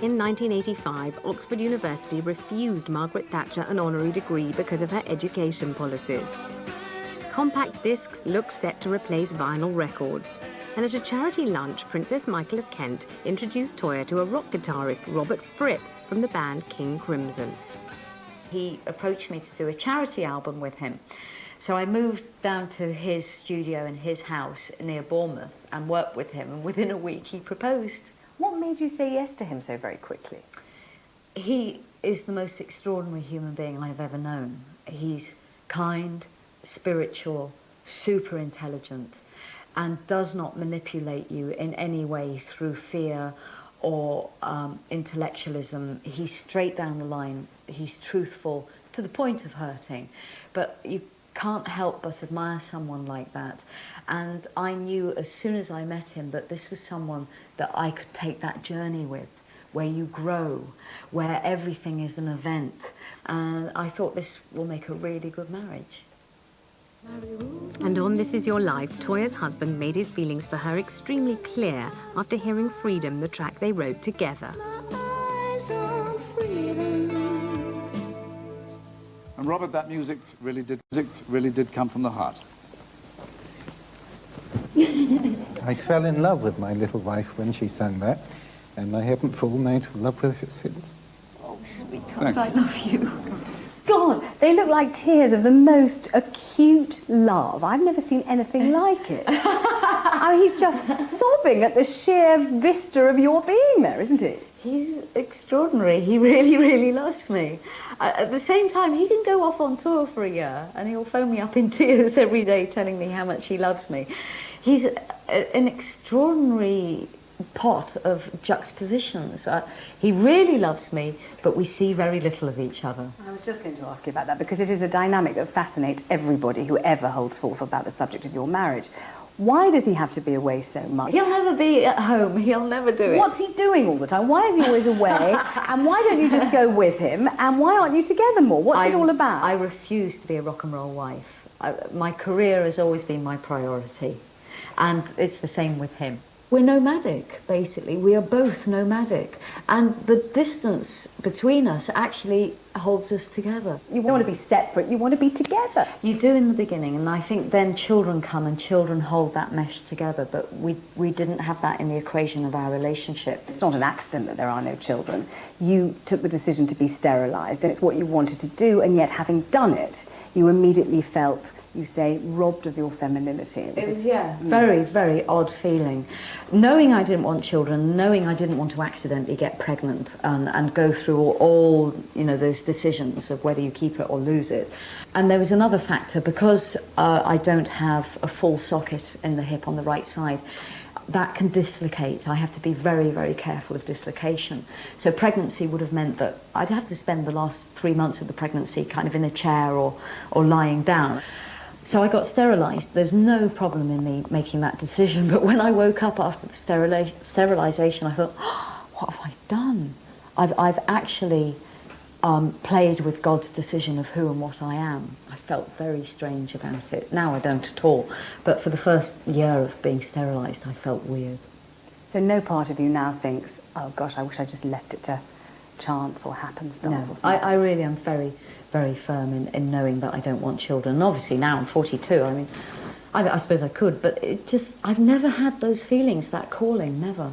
in 1985, Oxford University refused Margaret Thatcher an honorary degree because of her education policies. Compact discs looked set to replace vinyl records. And at a charity lunch, Princess Michael of Kent introduced Toyah to a rock guitarist, Robert Fripp, from the band King Crimson. He approached me to do a charity album with him. So I moved down to his studio in his house near Bournemouth and worked with him, and within a week he proposed. What made you say yes to him so very quickly? He is the most extraordinary human being I've ever known. He's kind, spiritual, super intelligent, and does not manipulate you in any way through fear or intellectualism. He's straight down the line. He's truthful to the point of hurting. But you can't help but admire someone like that. And I knew as soon as I met him that this was someone that I could take that journey with, where you grow, where everything is an event. And I thought this will make a really good marriage. And on This Is Your Life, Toyah's husband made his feelings for her extremely clear after hearing Freedom, the track they wrote together. And Robert, that music really did come from the heart. I fell in love with my little wife when she sang that, and I haven't fallen out of love with her since. Oh, sweetheart, I love you. God, they look like tears of the most acute love. I've never seen anything like it. I mean, he's just sobbing at the sheer vista of your being there, isn't he? He's extraordinary. He really, really loves me. At the same time, he can go off on tour for a year and he'll phone me up in tears every day telling me how much he loves me. He's an extraordinary pot of juxtapositions. He really loves me, but we see very little of each other. I was just going to ask you about that, because it is a dynamic that fascinates everybody who ever holds forth about the subject of your marriage. Why does he have to be away so much? He'll never be at home. He'll never do it. What's he doing all the time? Why is he always away? And why don't you just go with him? And why aren't you together more? What's it all about? I refuse to be a rock and roll wife. My career has always been my priority. And it's the same with him. We're nomadic, basically. We are both nomadic. And the distance between us actually holds us together. You don't want to be separate, you want to be together. You do in the beginning, and I think then children come and children hold that mesh together, but we didn't have that in the equation of our relationship. It's not an accident that there are no children. You took the decision to be sterilised, and it's what you wanted to do, and yet having done it, you immediately felt, you say, robbed of your femininity. It was very, very odd feeling. Knowing I didn't want children, knowing I didn't want to accidentally get pregnant and go through all those decisions of whether you keep it or lose it. And there was another factor, because I don't have a full socket in the hip on the right side, that can dislocate. I have to be very, very careful of dislocation. So pregnancy would have meant that I'd have to spend the last 3 months of the pregnancy kind of in a chair or lying down. So I got sterilised. There's no problem in me making that decision. But when I woke up after the sterilisation, I thought, oh, what have I done? I've actually played with God's decision of who and what I am. I felt very strange about it. Now I don't at all. But for the first year of being sterilised, I felt weird. So no part of you now thinks, oh gosh, I wish I just left it to chance or happenstance or something? I really am very, very firm in knowing that I don't want children. And obviously now I'm 42, I mean, I suppose I could, but I've never had those feelings, that calling, never.